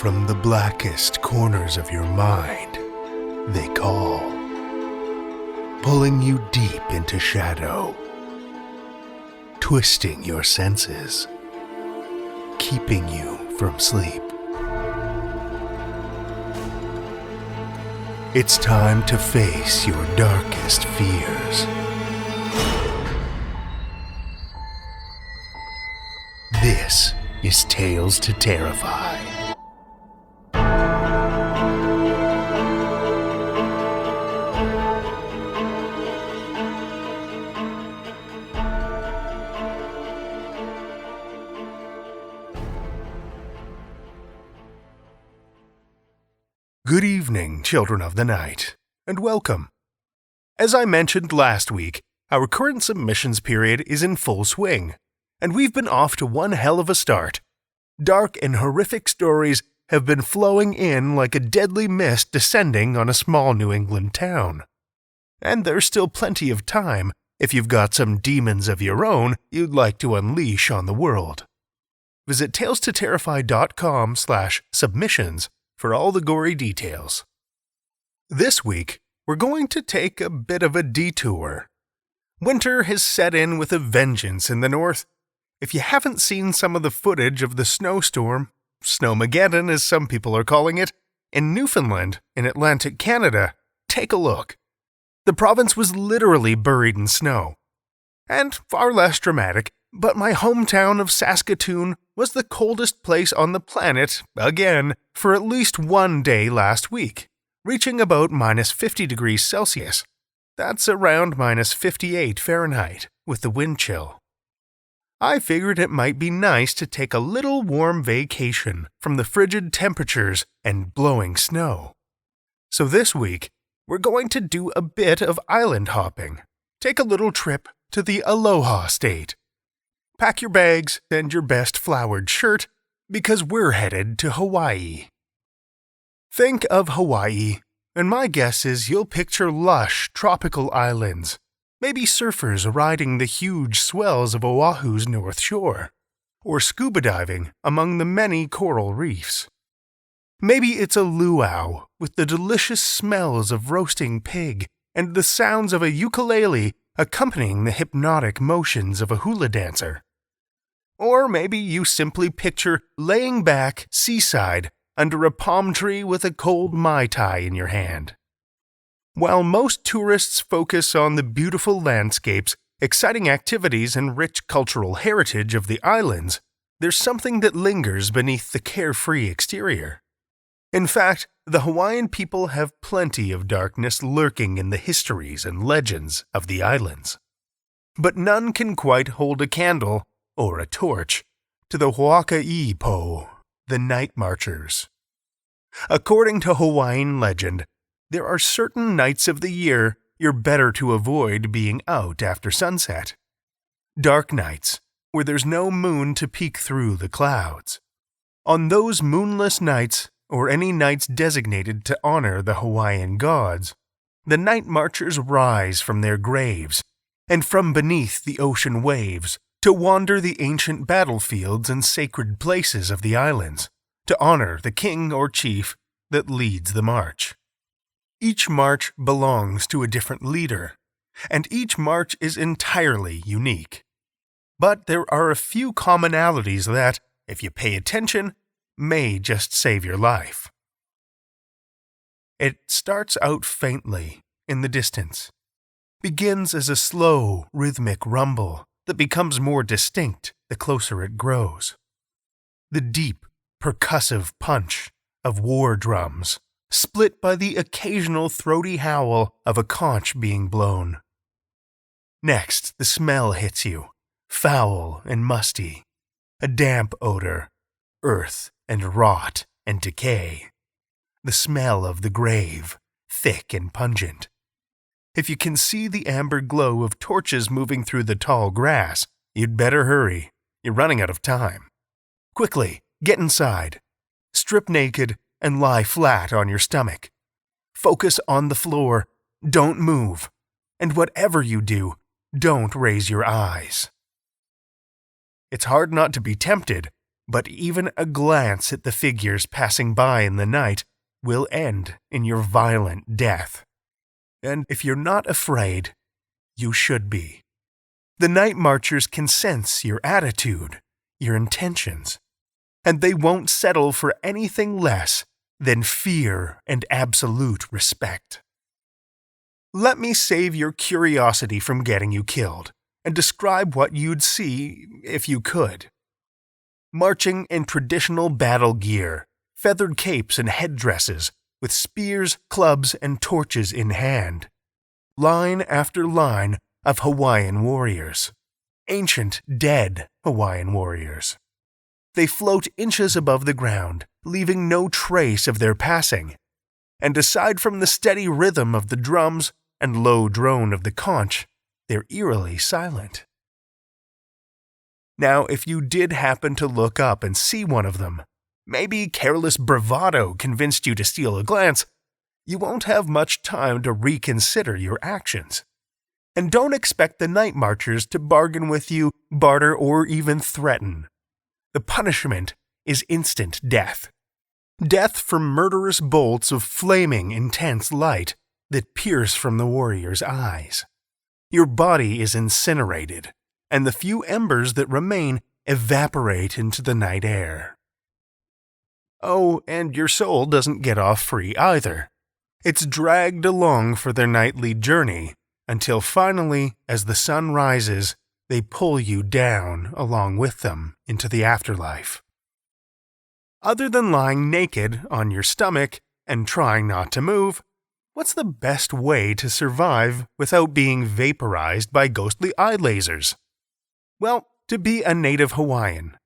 from the blackest corners of your mind, they call, pulling you deep into shadow, twisting your senses, keeping you from sleep. It's time to face your darkest fears. This is Tales to Terrify. Good evening, children of the night, and welcome. As I mentioned last week, our current submissions period is in full swing, and we've been off to one hell of a start. Dark and horrific stories have been flowing in like a deadly mist descending on a small New England town. And there's still plenty of time if you've got some demons of your own you'd like to unleash on the world. Visit talestoterrify.com/submissions for all the gory details. This week, we're going to take a bit of a detour. Winter has set in with a vengeance in the north. If you haven't seen some of the footage of the snowstorm, Snowmageddon as some people are calling it, in Newfoundland, in Atlantic Canada, take a look. The province was literally buried in snow. And far less dramatic, but my hometown of Saskatoon was the coldest place on the planet, again, for at least one day last week, reaching about minus 50 degrees Celsius. That's around minus 58 Fahrenheit, with the wind chill. I figured it might be nice to take a little warm vacation from the frigid temperatures and blowing snow. So this week, we're going to do a bit of island hopping. Take a little trip to the Aloha State. Pack your bags and your best flowered shirt, because we're headed to Hawaii. Think of Hawaii, and my guess is you'll picture lush, tropical islands, maybe surfers riding the huge swells of Oahu's north shore, or scuba diving among the many coral reefs. Maybe it's a luau with the delicious smells of roasting pig and the sounds of a ukulele accompanying the hypnotic motions of a hula dancer. Or maybe you simply picture laying back seaside under a palm tree with a cold Mai Tai in your hand. While most tourists focus on the beautiful landscapes, exciting activities, and rich cultural heritage of the islands, there's something that lingers beneath the carefree exterior. In fact, the Hawaiian people have plenty of darkness lurking in the histories and legends of the islands. But none can quite hold a candle, or a torch, to the Hoaka'i Po, the Night Marchers. According to Hawaiian legend, there are certain nights of the year you're better to avoid being out after sunset. Dark nights, where there's no moon to peek through the clouds. On those moonless nights, or any nights designated to honor the Hawaiian gods, the Night Marchers rise from their graves, and from beneath the ocean waves, to wander the ancient battlefields and sacred places of the islands, to honor the king or chief that leads the march. Each march belongs to a different leader, and each march is entirely unique. But there are a few commonalities that, if you pay attention, may just save your life. It starts out faintly, in the distance, begins as a slow, rhythmic rumble that becomes more distinct the closer it grows. The deep, percussive punch of war drums, split by the occasional throaty howl of a conch being blown. Next, the smell hits you, foul and musty, a damp odor, earth and rot and decay. The smell of the grave, thick and pungent. If you can see the amber glow of torches moving through the tall grass, you'd better hurry. You're running out of time. Quickly, get inside. Strip naked and lie flat on your stomach. Focus on the floor. Don't move. And whatever you do, don't raise your eyes. It's hard not to be tempted, but even a glance at the figures passing by in the night will end in your violent death. And if you're not afraid, you should be. The night marchers can sense your attitude, your intentions, and they won't settle for anything less than fear and absolute respect. Let me save your curiosity from getting you killed and describe what you'd see if you could. Marching in traditional battle gear, feathered capes and headdresses, with spears, clubs, and torches in hand. Line after line of Hawaiian warriors. Ancient, dead Hawaiian warriors. They float inches above the ground, leaving no trace of their passing. And aside from the steady rhythm of the drums and low drone of the conch, they're eerily silent. Now, if you did happen to look up and see one of them, maybe careless bravado convinced you to steal a glance, you won't have much time to reconsider your actions. And don't expect the night marchers to bargain with you, barter, or even threaten. The punishment is instant death. Death from murderous bolts of flaming, intense light that pierce from the warrior's eyes. Your body is incinerated, and the few embers that remain evaporate into the night air. Oh, and your soul doesn't get off free either. It's dragged along for their nightly journey, until finally, as the sun rises, they pull you down along with them into the afterlife. Other than lying naked on your stomach and trying not to move, what's the best way to survive without being vaporized by ghostly eye lasers? Well, to be a native Hawaiian.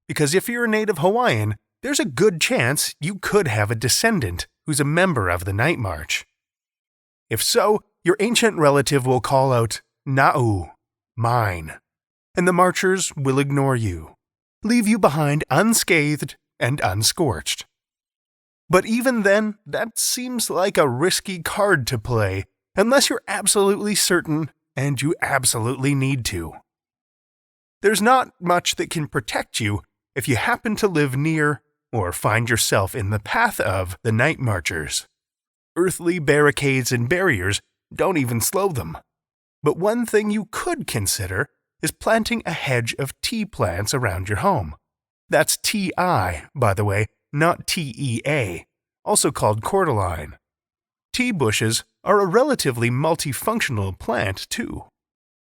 Because if you're a native Hawaiian, there's a good chance you could have a descendant who's a member of the Night March. If so, your ancient relative will call out, "Na'u, mine," and the marchers will ignore you, leave you behind unscathed and unscorched. But even then, that seems like a risky card to play, unless you're absolutely certain and you absolutely need to. There's not much that can protect you if you happen to live near or find yourself in the path of the night marchers. Earthly barricades and barriers don't even slow them. But one thing you could consider is planting a hedge of tea plants around your home. That's T-I, by the way, not T-E-A, also called cordyline. Tea bushes are a relatively multifunctional plant, too.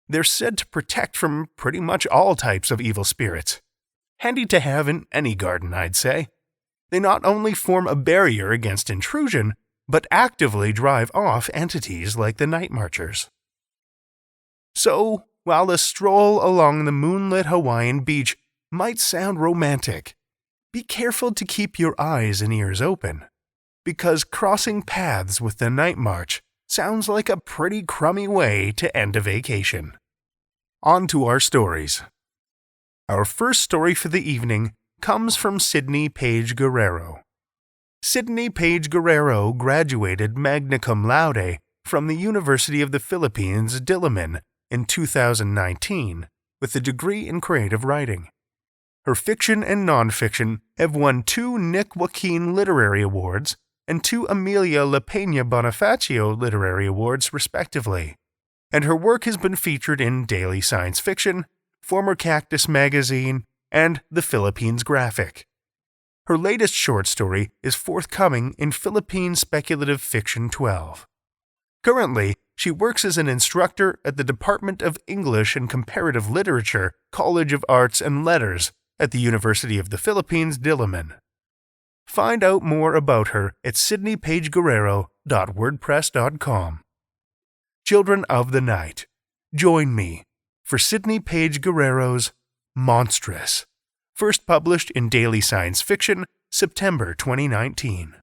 They're said to protect from pretty much all types of evil spirits. Handy to have in any garden, I'd say. They not only form a barrier against intrusion, but actively drive off entities like the night marchers. So, while a stroll along the moonlit Hawaiian beach might sound romantic, be careful to keep your eyes and ears open, because crossing paths with the Night March sounds like a pretty crummy way to end a vacation. On to our stories. Our first story for the evening comes from Sydney Paige Guerrero. Sydney Paige Guerrero graduated magna cum laude from the University of the Philippines, Diliman, in 2019 with a degree in creative writing. Her fiction and nonfiction have won 2 Nick Joaquin Literary Awards and 2 Amelia La Peña Bonifacio Literary Awards, respectively, and her work has been featured in Daily Science Fiction, Former Cactus Magazine, and The Philippines Graphic. Her latest short story is forthcoming in Philippine Speculative Fiction 12. Currently, she works as an instructor at the Department of English and Comparative Literature, College of Arts and Letters at the University of the Philippines, Diliman. Find out more about her at sydneypaigeguerrero.wordpress.com. Children of the Night, join me for Sydney Paige Guerrero's Monstrous, first published in Daily Science Fiction, September 2019.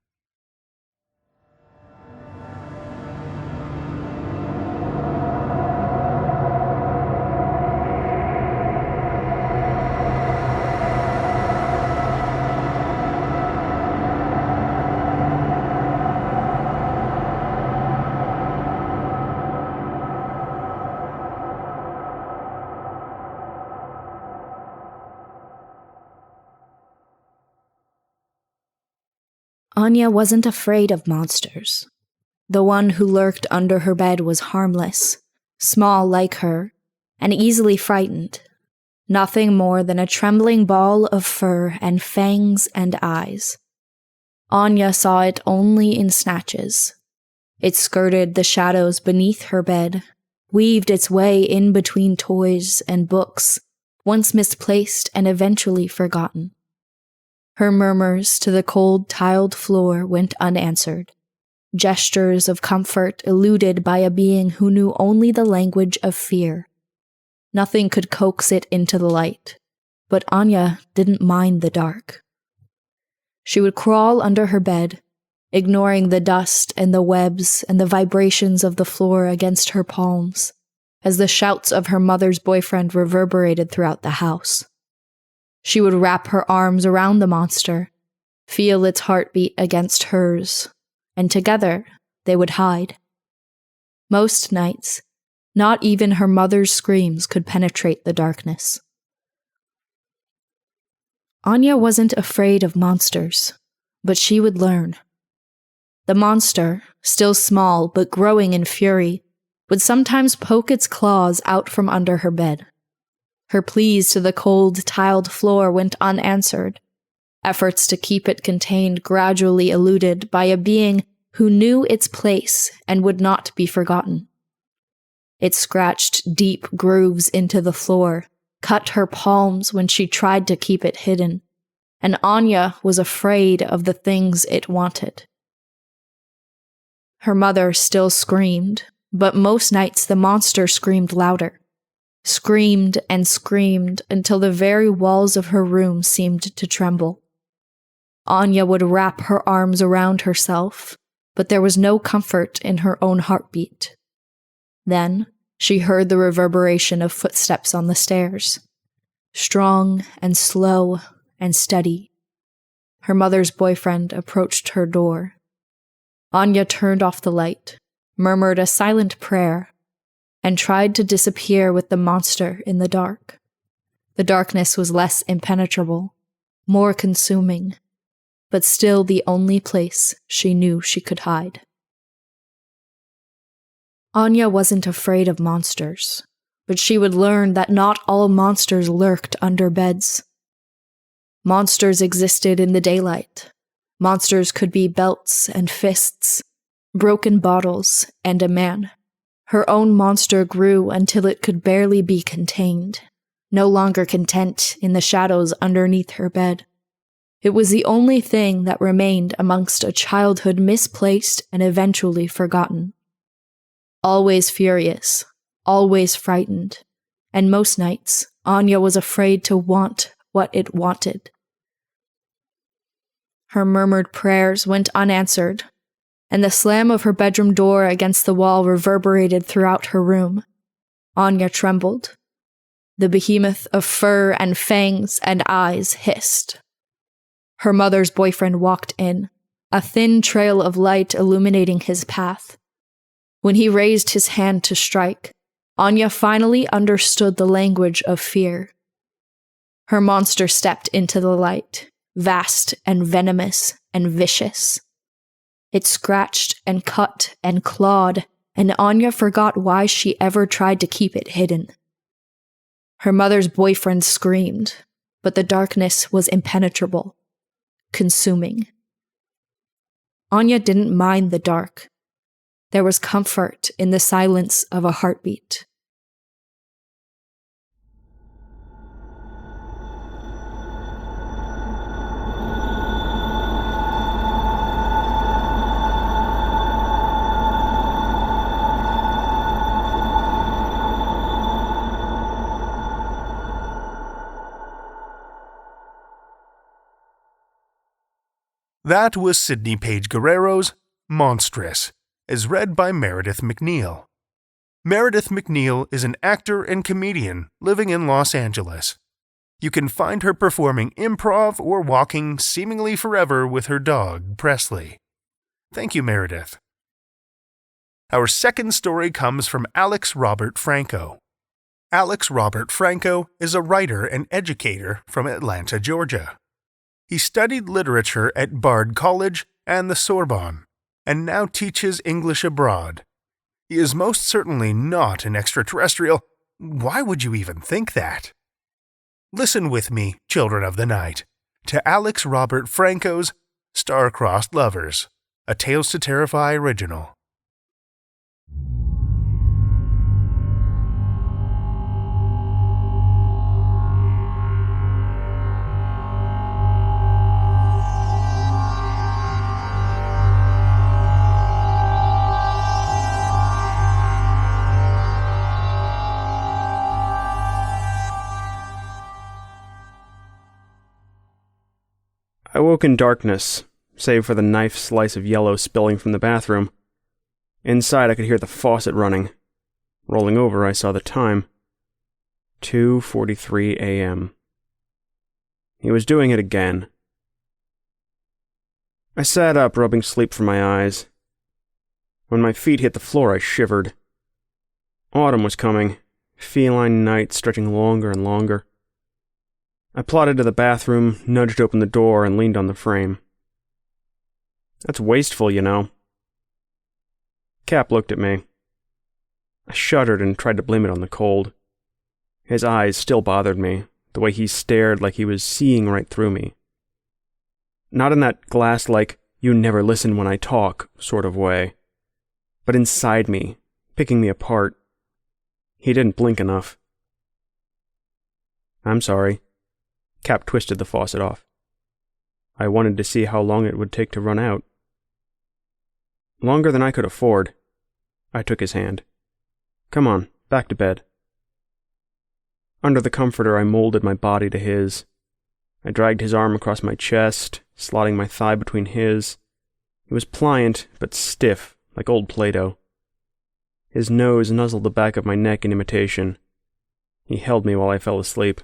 Anya wasn't afraid of monsters. The one who lurked under her bed was harmless, small like her, and easily frightened. Nothing more than a trembling ball of fur and fangs and eyes. Anya saw it only in snatches. It skirted the shadows beneath her bed, weaved its way in between toys and books, once misplaced and eventually forgotten. Her murmurs to the cold tiled floor went unanswered, gestures of comfort eluded by a being who knew only the language of fear. Nothing could coax it into the light, but Anya didn't mind the dark. She would crawl under her bed, ignoring the dust and the webs and the vibrations of the floor against her palms, as the shouts of her mother's boyfriend reverberated throughout the house. She would wrap her arms around the monster, feel its heartbeat against hers, and together they would hide. Most nights, not even her mother's screams could penetrate the darkness. Anya wasn't afraid of monsters, but she would learn. The monster, still small but growing in fury, would sometimes poke its claws out from under her bed. Her pleas to the cold, tiled floor went unanswered, efforts to keep it contained gradually eluded by a being who knew its place and would not be forgotten. It scratched deep grooves into the floor, cut her palms when she tried to keep it hidden, and Anya was afraid of the things it wanted. Her mother still screamed, but most nights the monster screamed louder. Screamed and screamed until the very walls of her room seemed to tremble. Anya would wrap her arms around herself, but there was no comfort in her own heartbeat. Then she heard the reverberation of footsteps on the stairs, strong and slow and steady. Her mother's boyfriend approached her door. Anya turned off the light, murmured a silent prayer, and tried to disappear with the monster in the dark. The darkness was less impenetrable, more consuming, but still the only place she knew she could hide. Anya wasn't afraid of monsters, but she would learn that not all monsters lurked under beds. Monsters existed in the daylight. Monsters could be belts and fists, broken bottles, and a man. Her own monster grew until it could barely be contained, no longer content in the shadows underneath her bed. It was the only thing that remained amongst a childhood misplaced and eventually forgotten. Always furious, always frightened, and most nights, Anya was afraid to want what it wanted. Her murmured prayers went unanswered, and the slam of her bedroom door against the wall reverberated throughout her room. Anya trembled. The behemoth of fur and fangs and eyes hissed. Her mother's boyfriend walked in, a thin trail of light illuminating his path. When he raised his hand to strike, Anya finally understood the language of fear. Her monster stepped into the light, vast and venomous and vicious. It scratched and cut and clawed, and Anya forgot why she ever tried to keep it hidden. Her mother's boyfriend screamed, but the darkness was impenetrable, consuming. Anya didn't mind the dark. There was comfort in the silence of a heartbeat. That was Sydney Paige Guerrero's Monstrous, as read by Meridith McNeill. Meridith McNeill is an actor and comedian living in Los Angeles. You can find her performing improv or walking seemingly forever with her dog, Presley. Thank you, Meridith. Our second story comes from Alex Robert Franco. Alex Robert Franco is a writer and educator from Atlanta, Georgia. He studied literature at Bard College and the Sorbonne, and now teaches English abroad. He is most certainly not an extraterrestrial. Why would you even think that? Listen with me, children of the night, to Alex Robert Franco's Star-Crossed Lovers, a Tales to Terrify original. I woke in darkness, save for the knife slice of yellow spilling from the bathroom. Inside I could hear the faucet running. Rolling over, I saw the time. 2:43 a.m. He was doing it again. I sat up, rubbing sleep from my eyes. When my feet hit the floor, I shivered. Autumn was coming, feline night stretching longer and longer. I plodded to the bathroom, nudged open the door, and leaned on the frame. That's wasteful, you know. Cap looked at me. I shuddered and tried to blame it on the cold. His eyes still bothered me, the way he stared like he was seeing right through me. Not in that glass-like, you never listen when I talk sort of way, but inside me, picking me apart. He didn't blink enough. I'm sorry. Cap twisted the faucet off. I wanted to see how long it would take to run out. Longer than I could afford. I took his hand. Come on, back to bed. Under the comforter, I molded my body to his. I dragged his arm across my chest, slotting my thigh between his. It was pliant, but stiff, like old Play-Doh. His nose nuzzled the back of my neck in imitation. He held me while I fell asleep.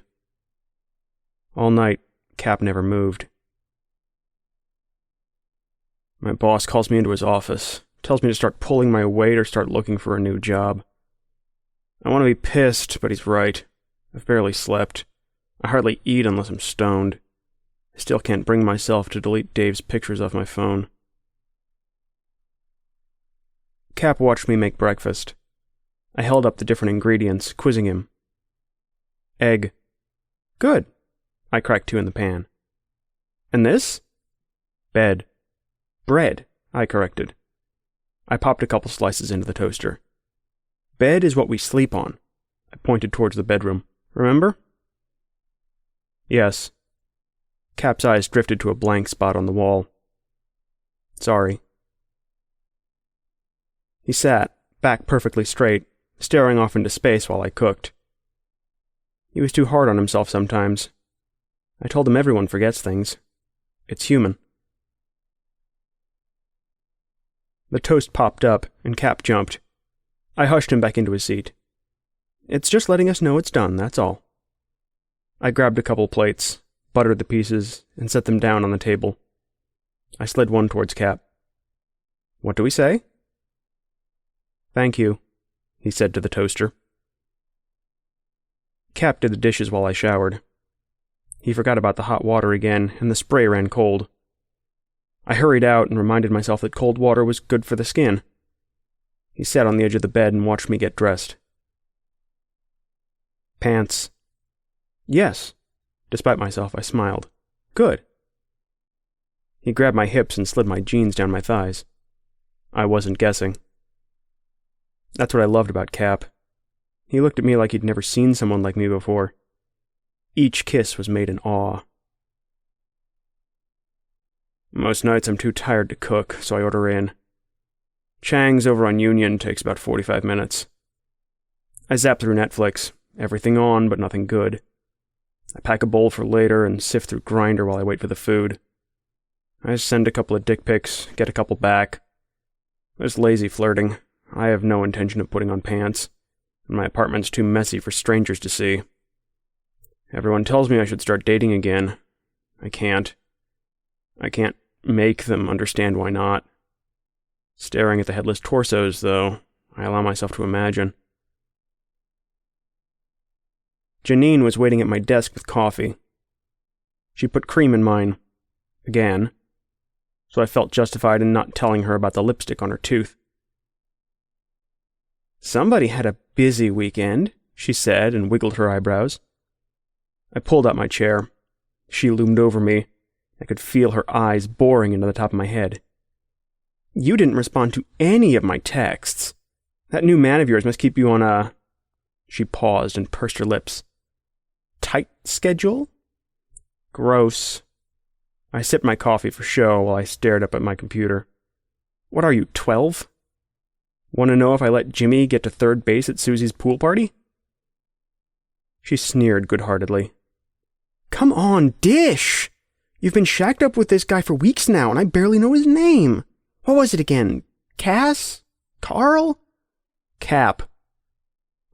All night, Cap never moved. My boss calls me into his office, tells me to start pulling my weight or start looking for a new job. I want to be pissed, but he's right. I've barely slept. I hardly eat unless I'm stoned. I still can't bring myself to delete Dave's pictures off my phone. Cap watched me make breakfast. I held up the different ingredients, quizzing him. Egg. Good. I cracked 2 in the pan. And this? Bed. Bread, I corrected. I popped a couple slices into the toaster. Bed is what we sleep on. I pointed towards the bedroom. Remember? Yes. Cap's eyes drifted to a blank spot on the wall. Sorry. He sat, back perfectly straight, staring off into space while I cooked. He was too hard on himself sometimes. I told him everyone forgets things. It's human. The toast popped up, and Cap jumped. I hushed him back into his seat. It's just letting us know it's done, that's all. I grabbed a couple plates, buttered the pieces, and set them down on the table. I slid one towards Cap. What do we say? Thank you, he said to the toaster. Cap did the dishes while I showered. He forgot about the hot water again, and the spray ran cold. I hurried out and reminded myself that cold water was good for the skin. He sat on the edge of the bed and watched me get dressed. Pants. Yes. Despite myself, I smiled. Good. He grabbed my hips and slid my jeans down my thighs. I wasn't guessing. That's what I loved about Cap. He looked at me like he'd never seen someone like me before. Each kiss was made in awe. Most nights I'm too tired to cook, so I order in. Chang's over on Union takes about 45 minutes. I zap through Netflix, everything on but nothing good. I pack a bowl for later and sift through Grindr while I wait for the food. I send a couple of dick pics, get a couple back. There's lazy flirting. I have no intention of putting on pants, and my apartment's too messy for strangers to see. Everyone tells me I should start dating again. I can't. I can't make them understand why not. Staring at the headless torsos, though, I allow myself to imagine. Janine was waiting at my desk with coffee. She put cream in mine. Again. so I felt justified in not telling her about the lipstick on her tooth. "Somebody had a busy weekend," she said, and wiggled her eyebrows. I pulled out my chair. She loomed over me. I could feel her eyes boring into the top of my head. "You didn't respond to any of my texts. That new man of yours must keep you on a..." She paused and pursed her lips. "Tight schedule?" Gross. I sipped my coffee for show while I stared up at my computer. "What are you, 12? Want to know if I let Jimmy get to third base at Susie's pool party?" She sneered good-heartedly. "Come on, dish! You've been shacked up with this guy for weeks now, and I barely know his name. What was it again? Cass? Carl?" "Cap."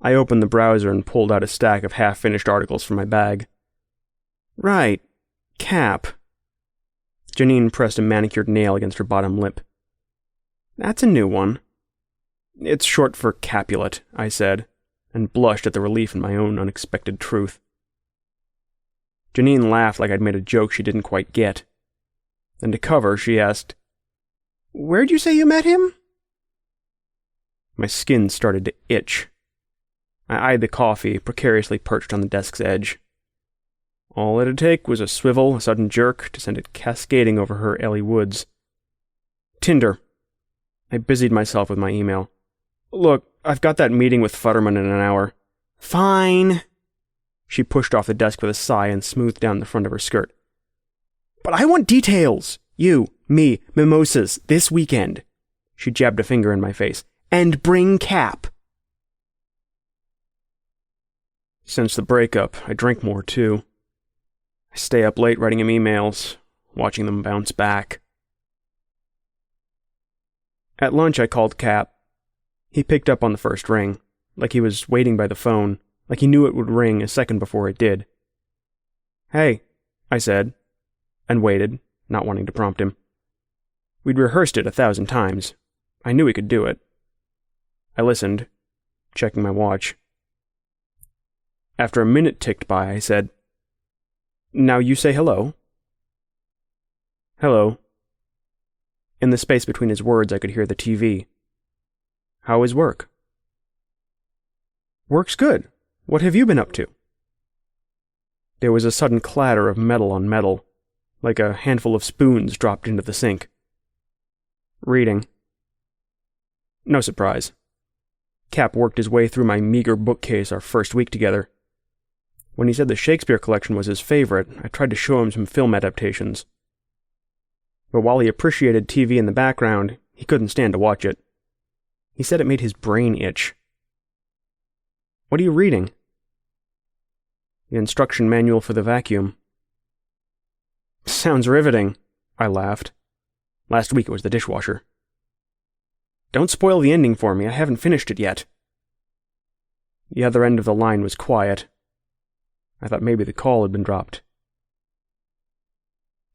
I opened the browser and pulled out a stack of half-finished articles from my bag. "Right. Cap." Janine pressed a manicured nail against her bottom lip. "That's a new one." "It's short for Capulet," I said, and blushed at the relief in my own unexpected truth. Janine laughed like I'd made a joke she didn't quite get. Then to cover, she asked, "Where'd you say you met him?" My skin started to itch. I eyed the coffee, precariously perched on the desk's edge. All it'd take was a swivel, a sudden jerk, to send it cascading over her Ellie Woods. Tinder. I busied myself with my email. "Look, I've got that meeting with Futterman in an hour." "Fine." She pushed off the desk with a sigh and smoothed down the front of her skirt. "But I want details. You, me, mimosas, this weekend." She jabbed a finger in my face. "And bring Cap." Since the breakup, I drink more, too. I stay up late writing him emails, watching them bounce back. At lunch, I called Cap. He picked up on the first ring, like he was waiting by the phone, like he knew it would ring a second before it did. "Hey," I said, and waited, not wanting to prompt him. We'd rehearsed it 1,000 times. I knew he could do it. I listened, checking my watch. After a minute ticked by, I said, "Now you say hello." "Hello." In the space between his words, I could hear the TV. "How is work?" "Work's good. What have you been up to?" There was a sudden clatter of metal on metal, like a handful of spoons dropped into the sink. "Reading." No surprise. Cap worked his way through my meager bookcase our first week together. When he said the Shakespeare collection was his favorite, I tried to show him some film adaptations. But while he appreciated TV in the background, he couldn't stand to watch it. He said it made his brain itch. "What are you reading?" "The instruction manual for the vacuum." "Sounds riveting," I laughed. Last week it was the dishwasher. "Don't spoil the ending for me, I haven't finished it yet." The other end of the line was quiet. I thought maybe the call had been dropped.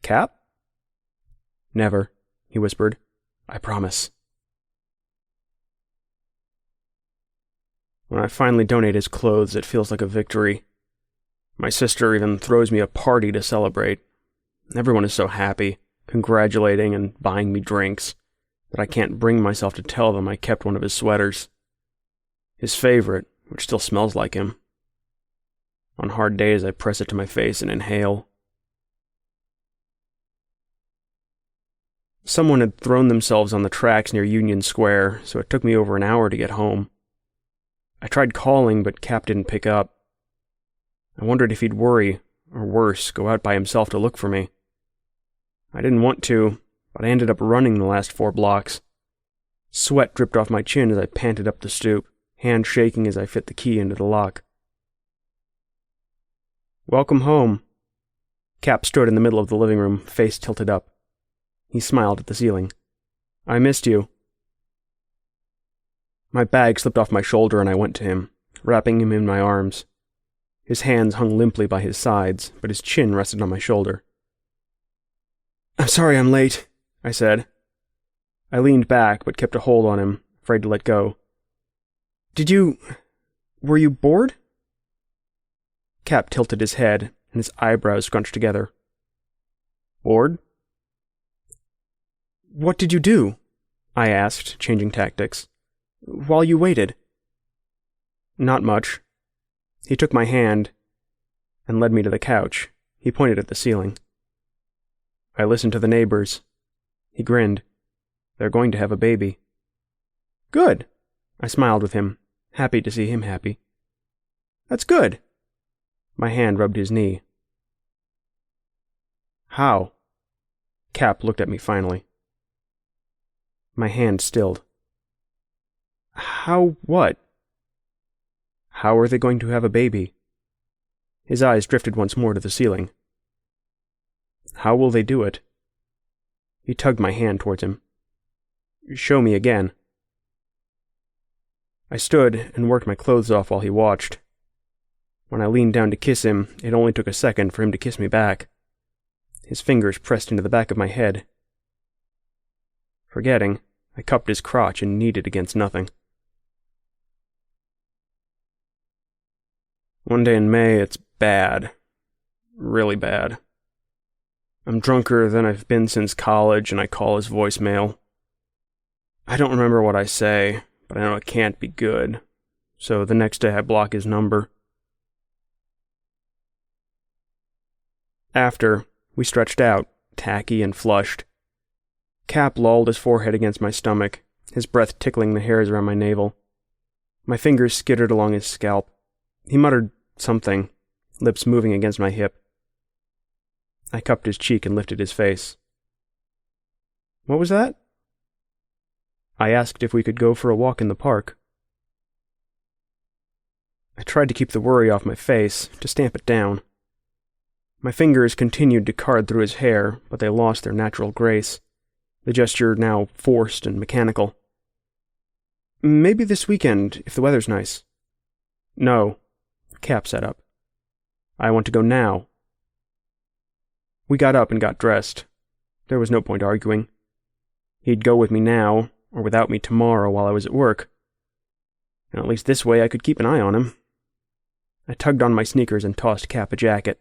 "Cap?" "Never," he whispered. "I promise." When I finally donate his clothes, it feels like a victory. My sister even throws me a party to celebrate. Everyone is so happy, congratulating and buying me drinks, that I can't bring myself to tell them I kept one of his sweaters. His favorite, which still smells like him. On hard days, I press it to my face and inhale. Someone had thrown themselves on the tracks near Union Square, so it took me over an hour to get home. I tried calling, but Cap didn't pick up. I wondered if he'd worry, or worse, go out by himself to look for me. I didn't want to, but I ended up running the last 4 blocks. Sweat dripped off my chin as I panted up the stoop, hand shaking as I fit the key into the lock. "Welcome home." Cap stood in the middle of the living room, face tilted up. He smiled at the ceiling. "I missed you." My bag slipped off my shoulder and I went to him, wrapping him in my arms. His hands hung limply by his sides, but his chin rested on my shoulder. "I'm sorry I'm late," I said. I leaned back, but kept a hold on him, afraid to let go. Were you bored?" Cap tilted his head, and his eyebrows scrunched together. "Bored?" What did you do? I asked, changing tactics. While you waited. Not much. He took my hand and led me to the couch. He pointed at the ceiling. I listened to the neighbors. He grinned. They're going to have a baby. Good. I smiled with him, happy to see him happy. That's good. My hand rubbed his knee. How? Cap looked at me finally. My hand stilled. How what? How are they going to have a baby? His eyes drifted once more to the ceiling. How will they do it? He tugged my hand towards him. Show me again. I stood and worked my clothes off while he watched. When I leaned down to kiss him, it only took a second for him to kiss me back. His fingers pressed into the back of my head. Forgetting, I cupped his crotch and kneed it against nothing. One day in May, it's bad. Really bad. I'm drunker than I've been since college, and I call his voicemail. I don't remember what I say, but I know it can't be good. So the next day I block his number. After, we stretched out, tacky and flushed. Cap lolled his forehead against my stomach, his breath tickling the hairs around my navel. My fingers skittered along his scalp. He muttered something, lips moving against my hip. I cupped his cheek and lifted his face. What was that? I asked if we could go for a walk in the park. I tried to keep the worry off my face, to stamp it down. My fingers continued to card through his hair, but they lost their natural grace, the gesture now forced and mechanical. Maybe this weekend, if the weather's nice. No, Cap sat up. I want to go now. We got up and got dressed. There was no point arguing. He'd go with me now, or without me tomorrow while I was at work. And at least this way I could keep an eye on him. I tugged on my sneakers and tossed Cap a jacket.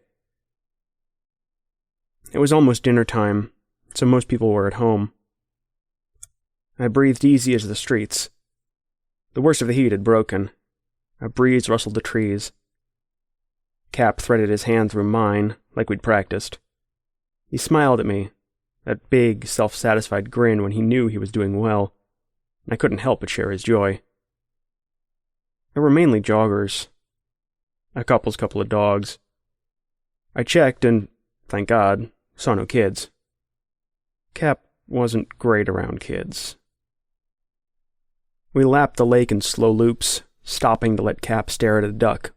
It was almost dinner time, so most people were at home. I breathed easy as the streets. The worst of the heat had broken. A breeze rustled the trees. Cap threaded his hand through mine, like we'd practiced. He smiled at me, that big, self-satisfied grin when he knew he was doing well, and I couldn't help but share his joy. There were mainly joggers. A couple of dogs. I checked and, thank God, saw no kids. Cap wasn't great around kids. We lapped the lake in slow loops, stopping to let Cap stare at a duck.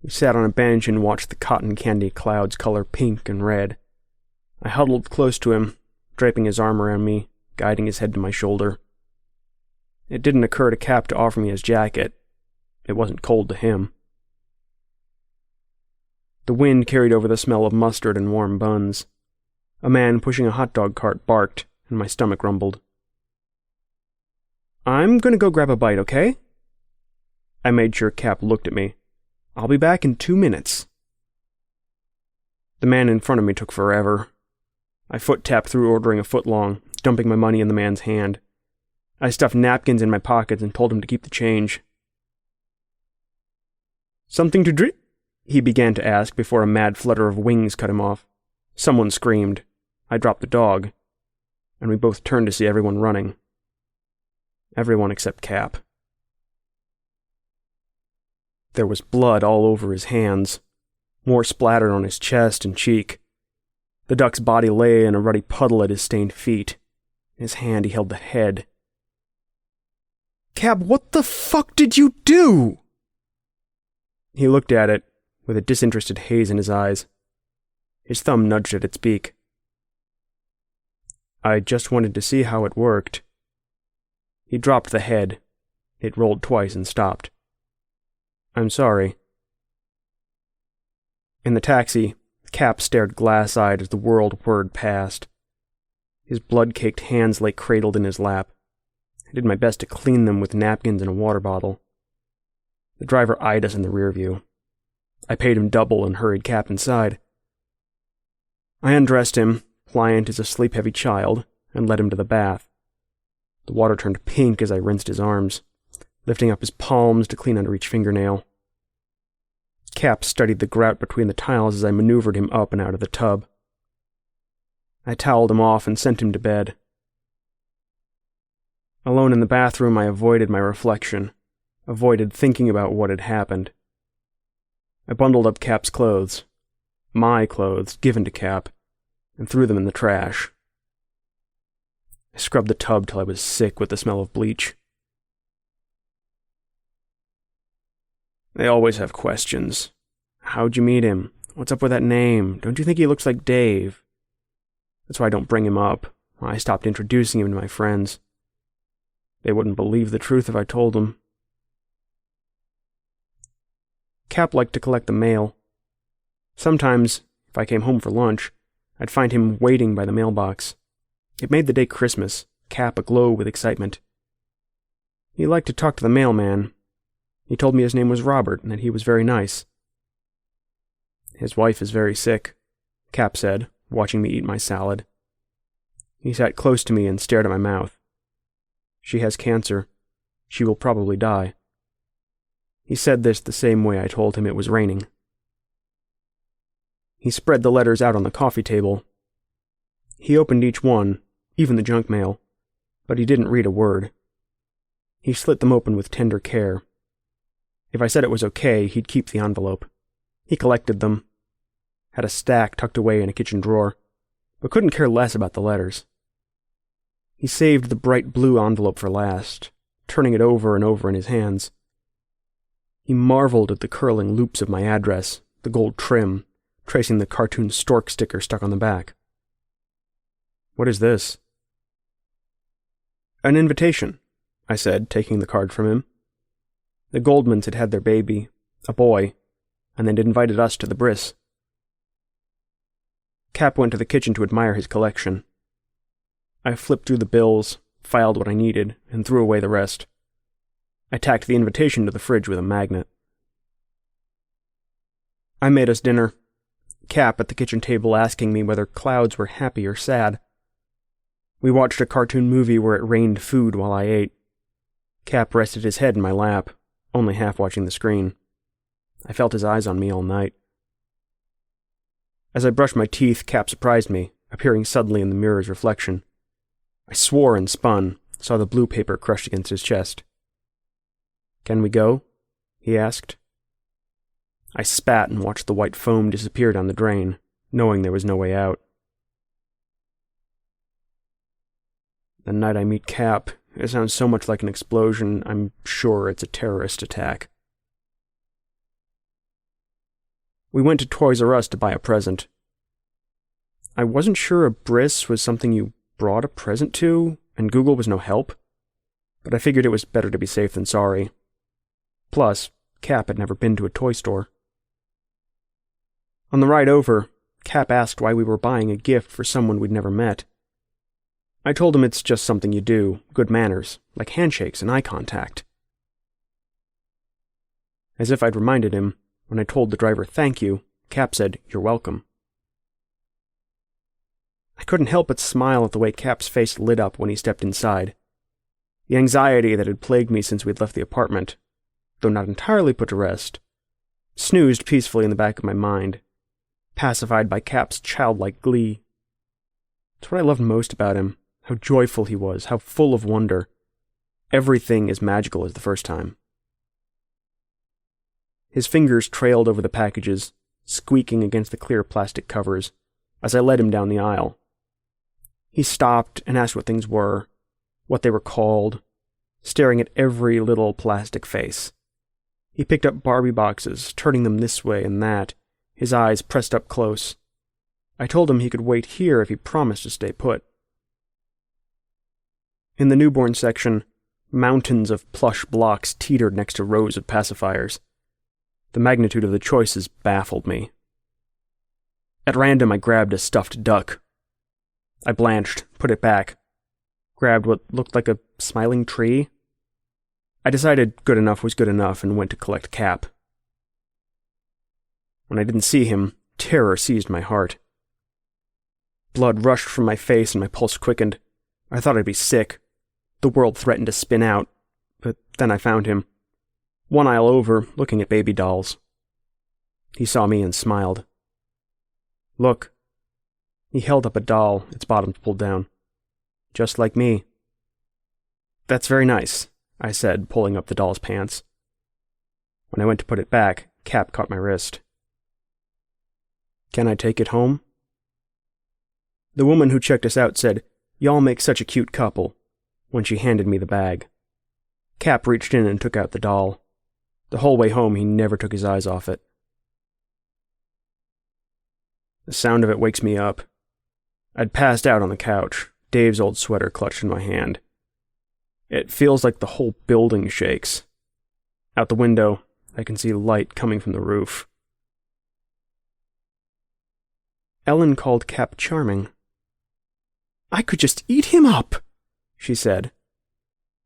We sat on a bench and watched the cotton candy clouds color pink and red. I huddled close to him, draping his arm around me, guiding his head to my shoulder. It didn't occur to Cap to offer me his jacket. It wasn't cold to him. The wind carried over the smell of mustard and warm buns. A man pushing a hot dog cart barked, and my stomach rumbled. I'm gonna go grab a bite, okay? I made sure Cap looked at me. I'll be back in 2 minutes. The man in front of me took forever. I foot-tapped through ordering a footlong, dumping my money in the man's hand. I stuffed napkins in my pockets and told him to keep the change. Something to drink? He began to ask before a mad flutter of wings cut him off. Someone screamed. I dropped the dog, and we both turned to see everyone running. Everyone except Cap. There was blood all over his hands, more splattered on his chest and cheek. The duck's body lay in a ruddy puddle at his stained feet. In his hand he held the head. Cap, what the fuck did you do? He looked at it, with a disinterested haze in his eyes. His thumb nudged at its beak. I just wanted to see how it worked. He dropped the head. It rolled twice and stopped. I'm sorry. In the taxi, Cap stared glass-eyed as the whirled whirred past. His blood-caked hands lay cradled in his lap. I did my best to clean them with napkins and a water bottle. The driver eyed us in the rear view. I paid him double and hurried Cap inside. I undressed him, pliant as a sleep-heavy child, and led him to the bath. The water turned pink as I rinsed his arms, lifting up his palms to clean under each fingernail. Cap studied the grout between the tiles as I maneuvered him up and out of the tub. I toweled him off and sent him to bed. Alone in the bathroom, I avoided my reflection, avoided thinking about what had happened. I bundled up Cap's clothes, my clothes given to Cap, and threw them in the trash. I scrubbed the tub till I was sick with the smell of bleach. They always have questions. How'd you meet him? What's up with that name? Don't you think he looks like Dave? That's why I don't bring him up. I stopped introducing him to my friends. They wouldn't believe the truth if I told them. Cap liked to collect the mail. Sometimes, if I came home for lunch, I'd find him waiting by the mailbox. It made the day Christmas, Cap aglow with excitement. He liked to talk to the mailman. He told me his name was Robert and that he was very nice. His wife is very sick, Cap said, watching me eat my salad. He sat close to me and stared at my mouth. She has cancer. She will probably die. He said this the same way I told him it was raining. He spread the letters out on the coffee table. He opened each one, even the junk mail, but he didn't read a word. He slit them open with tender care. If I said it was okay, he'd keep the envelope. He collected them, had a stack tucked away in a kitchen drawer, but couldn't care less about the letters. He saved the bright blue envelope for last, turning it over and over in his hands. He marveled at the curling loops of my address, the gold trim, tracing the cartoon stork sticker stuck on the back. What is this? An invitation, I said, taking the card from him. The Goldmans had had their baby, a boy, and they'd invited us to the bris. Cap went to the kitchen to admire his collection. I flipped through the bills, filed what I needed, and threw away the rest. I tacked the invitation to the fridge with a magnet. I made us dinner, Cap at the kitchen table asking me whether clouds were happy or sad. We watched a cartoon movie where it rained food while I ate. Cap rested his head in my lap, only half watching the screen. I felt his eyes on me all night. As I brushed my teeth, Cap surprised me, appearing suddenly in the mirror's reflection. I swore and spun, saw the blue paper crushed against his chest. "Can we go?" he asked. I spat and watched the white foam disappear down the drain, knowing there was no way out. The night I meet Cap, it sounds so much like an explosion, I'm sure it's a terrorist attack. We went to Toys R Us to buy a present. I wasn't sure a bris was something you brought a present to, and Google was no help, but I figured it was better to be safe than sorry. Plus, Cap had never been to a toy store. On the ride over, Cap asked why we were buying a gift for someone we'd never met. I told him it's just something you do, good manners, like handshakes and eye contact. As if I'd reminded him, when I told the driver thank you, Cap said, "You're welcome." I couldn't help but smile at the way Cap's face lit up when he stepped inside. The anxiety that had plagued me since we'd left the apartment, though not entirely put to rest, snoozed peacefully in the back of my mind, pacified by Cap's childlike glee. It's what I loved most about him, how joyful he was, how full of wonder. Everything as magical as the first time. His fingers trailed over the packages, squeaking against the clear plastic covers, as I led him down the aisle. He stopped and asked what things were, what they were called, staring at every little plastic face. He picked up Barbie boxes, turning them this way and that, his eyes pressed up close. I told him he could wait here if he promised to stay put. In the newborn section, mountains of plush blocks teetered next to rows of pacifiers. The magnitude of the choices baffled me. At random, I grabbed a stuffed duck. I blanched, put it back, grabbed what looked like a smiling tree. I decided good enough was good enough and went to collect Cap. When I didn't see him, terror seized my heart. Blood rushed from my face and my pulse quickened. I thought I'd be sick. The world threatened to spin out, but then I found him. One aisle over, looking at baby dolls. He saw me and smiled. Look. He held up a doll, its bottom pulled down. Just like me. That's very nice, I said, pulling up the doll's pants. When I went to put it back, Cap caught my wrist. Can I take it home? The woman who checked us out said, "Y'all make such a cute couple," when she handed me the bag. Cap reached in and took out the doll. The whole way home he never took his eyes off it. The sound of it wakes me up. I'd passed out on the couch, Dave's old sweater clutched in my hand. It feels like the whole building shakes. Out the window, I can see light coming from the roof. Ellen called Cap charming. "I could just eat him up," she said.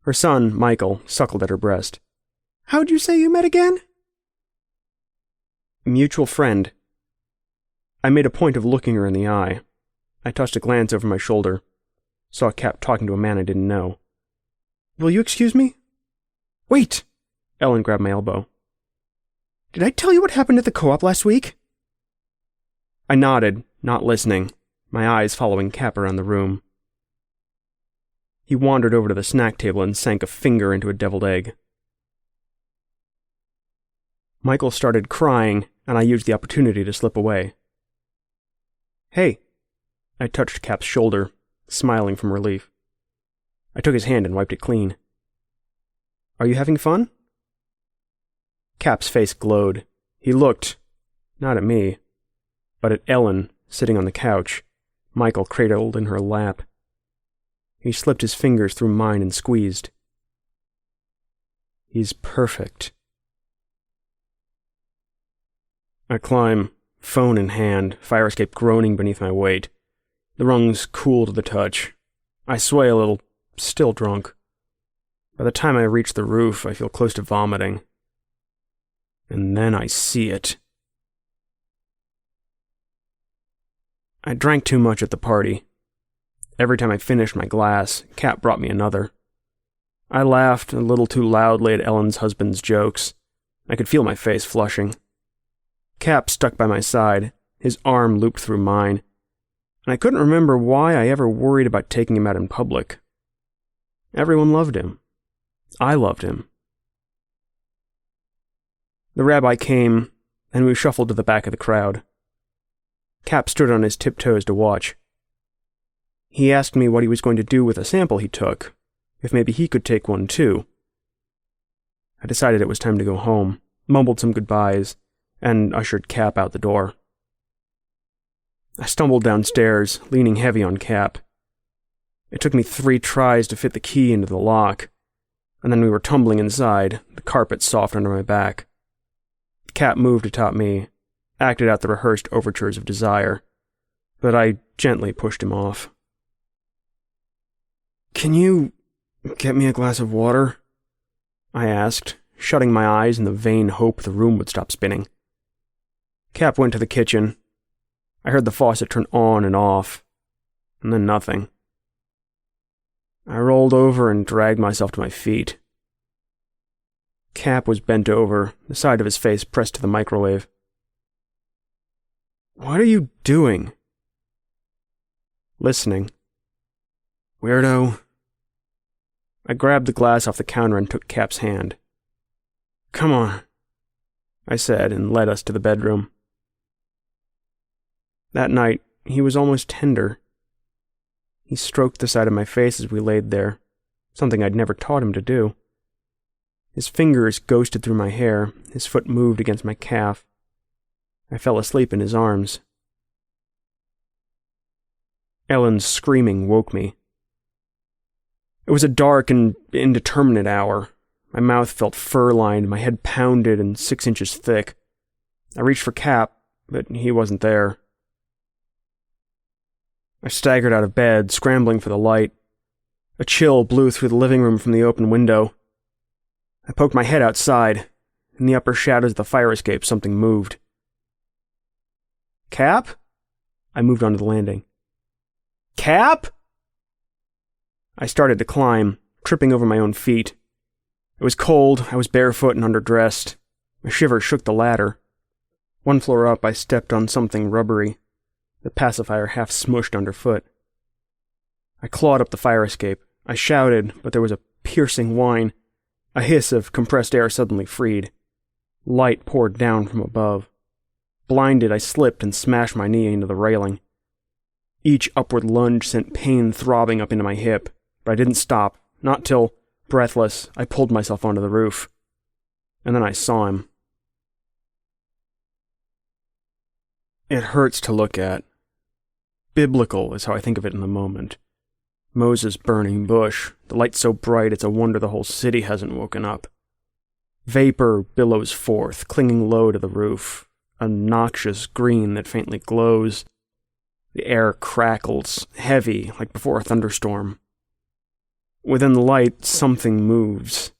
Her son, Michael, suckled at her breast. "How'd you say you met again?" "Mutual friend." I made a point of looking her in the eye. I tossed a glance over my shoulder. Saw Cap talking to a man I didn't know. "Will you excuse me?" "Wait!" Ellen grabbed my elbow. "Did I tell you what happened at the co-op last week?" I nodded, not listening, my eyes following Cap around the room. He wandered over to the snack table and sank a finger into a deviled egg. Michael started crying, and I used the opportunity to slip away. "Hey." I touched Cap's shoulder, smiling from relief. I took his hand and wiped it clean. "Are you having fun?" Cap's face glowed. He looked, not at me, but at Ellen, sitting on the couch, Michael cradled in her lap. He slipped his fingers through mine and squeezed. He's perfect. I climb, phone in hand, fire escape groaning beneath my weight. The rungs cool to the touch. I sway a little, still drunk. By the time I reach the roof, I feel close to vomiting. And then I see it. I drank too much at the party. Every time I finished my glass, Cap brought me another. I laughed a little too loudly at Ellen's husband's jokes. I could feel my face flushing. Cap stuck by my side, his arm looped through mine, and I couldn't remember why I ever worried about taking him out in public. Everyone loved him. I loved him. The rabbi came, and we shuffled to the back of the crowd. Cap stood on his tiptoes to watch. He asked me what he was going to do with a sample he took, if maybe he could take one too. I decided it was time to go home, mumbled some goodbyes, and ushered Cap out the door. I stumbled downstairs, leaning heavy on Cap. It took me 3 tries to fit the key into the lock, and then we were tumbling inside, the carpet soft under my back. Cap moved atop me, acted out the rehearsed overtures of desire, but I gently pushed him off. "Can you get me a glass of water?" I asked, shutting my eyes in the vain hope the room would stop spinning. Cap went to the kitchen. I heard the faucet turn on and off, and then nothing. I rolled over and dragged myself to my feet. Cap was bent over, the side of his face pressed to the microwave. "What are you doing?" "Listening." "Weirdo." I grabbed the glass off the counter and took Cap's hand. "Come on," I said, and led us to the bedroom. That night, he was almost tender. He stroked the side of my face as we laid there, something I'd never taught him to do. His fingers ghosted through my hair, his foot moved against my calf. I fell asleep in his arms. Ellen's screaming woke me. It was a dark and indeterminate hour. My mouth felt fur-lined, my head pounded and 6 inches thick. I reached for Cap, but he wasn't there. I staggered out of bed, scrambling for the light. A chill blew through the living room from the open window. I poked my head outside. In the upper shadows of the fire escape, something moved. "Cap?" I moved onto the landing. "Cap?" I started to climb, tripping over my own feet. It was cold, I was barefoot and underdressed. A shiver shook the ladder. One floor up, I stepped on something rubbery, the pacifier half smushed underfoot. I clawed up the fire escape. I shouted, but there was a piercing whine, a hiss of compressed air suddenly freed. Light poured down from above. Blinded, I slipped and smashed my knee into the railing. Each upward lunge sent pain throbbing up into my hip, but I didn't stop, not till, breathless, I pulled myself onto the roof. And then I saw him. It hurts to look at. Biblical is how I think of it in the moment. Moses' burning bush, the light so bright it's a wonder the whole city hasn't woken up. Vapor billows forth, clinging low to the roof, a noxious green that faintly glows. The air crackles, heavy, like before a thunderstorm. Within the light, something moves.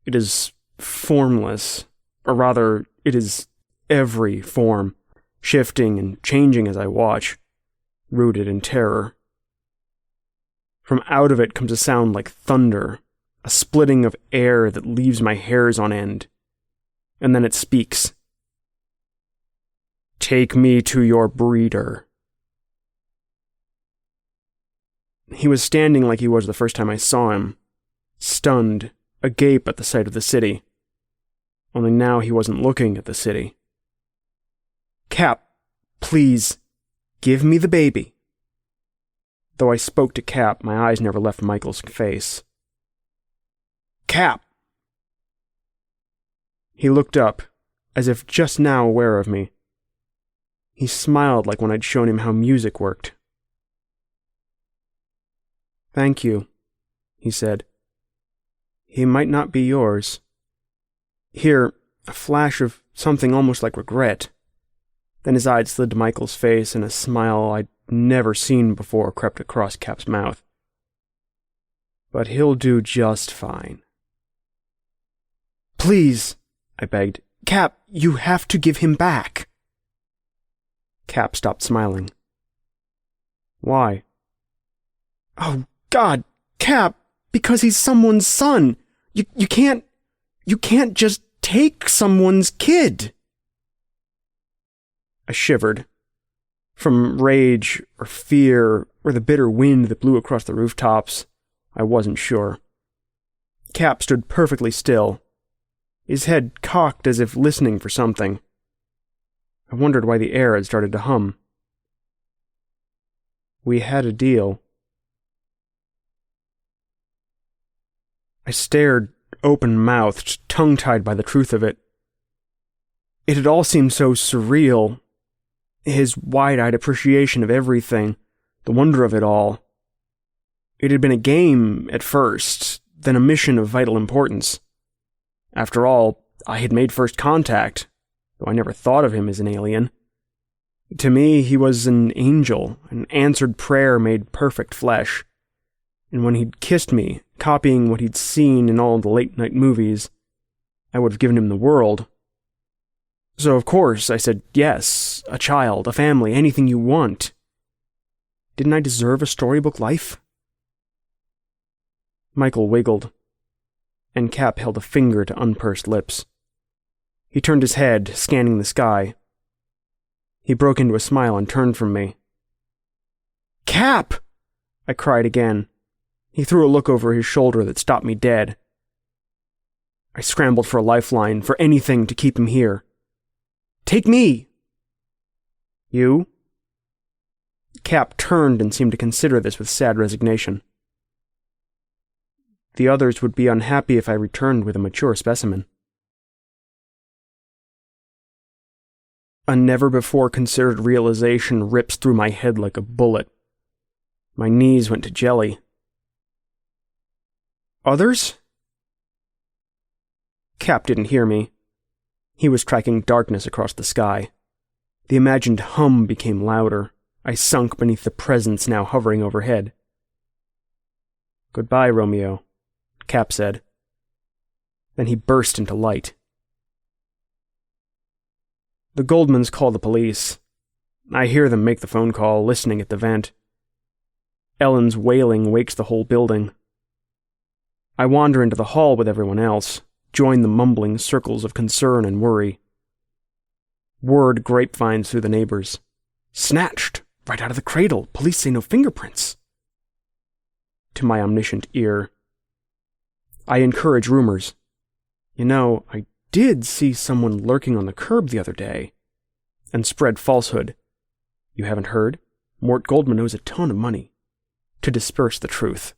It is formless, or rather, it is every form, shifting and changing as I watch, rooted in terror. From out of it comes a sound like thunder, a splitting of air that leaves my hairs on end. And then it speaks. "Take me to your breeder." He was standing like he was the first time I saw him, stunned, agape at the sight of the city. Only now he wasn't looking at the city. "Cap, please, give me the baby." Though I spoke to Cap, my eyes never left Michael's face. "Cap!" He looked up, as if just now aware of me. He smiled like when I'd shown him how music worked. "Thank you," he said. "He might not be yours." Here, a flash of something almost like regret. Then his eyes slid to Michael's face, and a smile I'd never seen before crept across Cap's mouth. "But he'll do just fine." "Please," I begged. "Cap, you have to give him back." Cap stopped smiling. "Why?" "Oh, God, Cap, because he's someone's son. You can't just take someone's kid." I shivered. From rage or fear or the bitter wind that blew across the rooftops, I wasn't sure. Cap stood perfectly still, his head cocked as if listening for something. I wondered why the air had started to hum. "We had a deal." I stared, open-mouthed, tongue-tied by the truth of it. It had all seemed so surreal. His wide-eyed appreciation of everything, the wonder of it all. It had been a game at first, then a mission of vital importance. After all, I had made first contact, though I never thought of him as an alien. To me, he was an angel, an answered prayer made perfect flesh. And when he'd kissed me, copying what he'd seen in all the late-night movies, I would have given him the world. So of course I said yes, a child, a family, anything you want. Didn't I deserve a storybook life? Michael wiggled, and Cap held a finger to unpursed lips. He turned his head, scanning the sky. He broke into a smile and turned from me. "Cap!" I cried again. He threw a look over his shoulder that stopped me dead. I scrambled for a lifeline, for anything to keep him here. "Take me!" "You?" Cap turned and seemed to consider this with sad resignation. "The others would be unhappy if I returned with a mature specimen." A never-before-considered realization rips through my head like a bullet. My knees went to jelly. "Others?" Cap didn't hear me. He was tracking darkness across the sky. The imagined hum became louder. I sunk beneath the presence now hovering overhead. "Goodbye, Romeo," Cap said. Then he burst into light. The Goldmans call the police. I hear them make the phone call, listening at the vent. Ellen's wailing wakes the whole building. I wander into the hall with everyone else, join the mumbling circles of concern and worry. Word grapevines through the neighbors. Snatched! Right out of the cradle! Police say no fingerprints! To my omniscient ear. I encourage rumors. You know, I did see someone lurking on the curb the other day. And spread falsehood. You haven't heard? Mort Goldman owes a ton of money. To disperse the truth.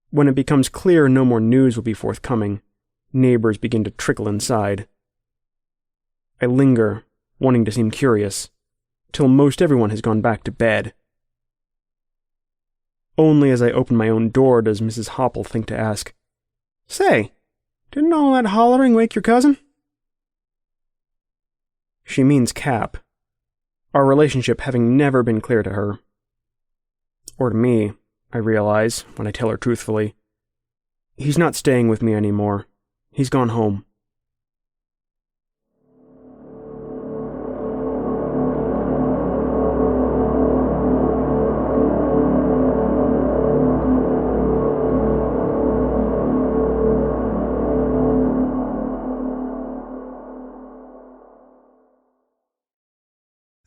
When it becomes clear no more news will be forthcoming, neighbors begin to trickle inside. I linger, wanting to seem curious, till most everyone has gone back to bed. Only as I open my own door does Mrs. Hopple think to ask, "Say, didn't all that hollering wake your cousin?" She means Cap, our relationship having never been clear to her. Or to me, I realize, when I tell her truthfully. He's not staying with me anymore. He's gone home.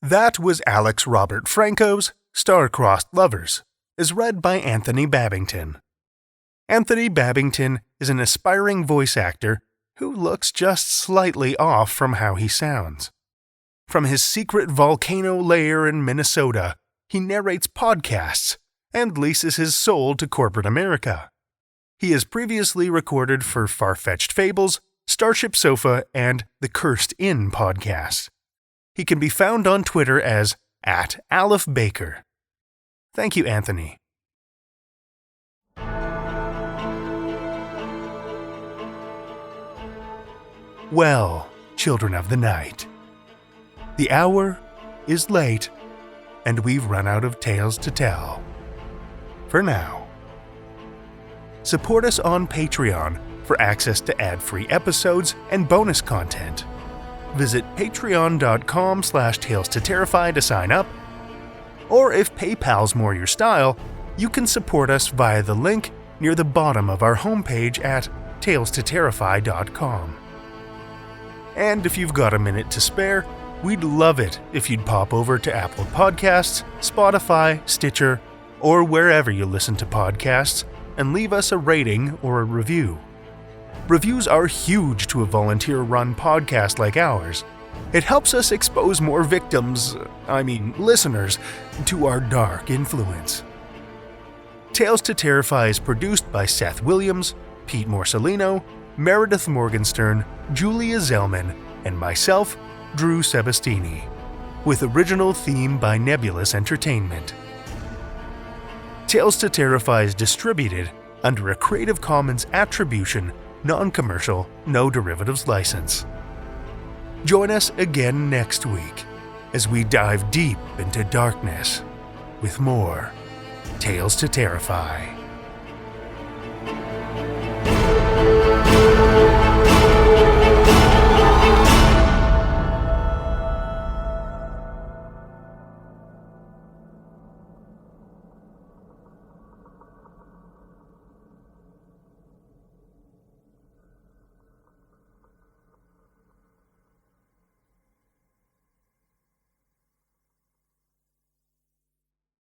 That was Alex Robert Franco's Star-Crossed Lovers, as read by Anthony Babington. Anthony Babington is an aspiring voice actor who looks just slightly off from how he sounds. From his secret volcano lair in Minnesota, he narrates podcasts and leases his soul to corporate America. He has previously recorded for Far-Fetched Fables, Starship Sofa, and the Cursed Inn podcast. He can be found on Twitter as @AlephBaker. Thank you, Anthony. Well, children of the night, the hour is late, and we've run out of tales to tell. For now. Support us on Patreon for access to ad-free episodes and bonus content. Visit patreon.com/tales2terrify to sign up. Or if PayPal's more your style, you can support us via the link near the bottom of our homepage at tales2terrify.com. And if you've got a minute to spare, we'd love it if you'd pop over to Apple Podcasts, Spotify, Stitcher, or wherever you listen to podcasts and leave us a rating or a review. Reviews are huge to a volunteer-run podcast like ours. It helps us expose more listeners, to our dark influence. Tales to Terrify is produced by Seth Williams, Pete Morcellino, Meridith Morgenstern, Julia Zellman, and myself, Drew Sebastini, with original theme by Nebulous Entertainment. Tales to Terrify is distributed under a Creative Commons Attribution, Non-Commercial, No Derivatives license. Join us again next week as we dive deep into darkness with more Tales to Terrify.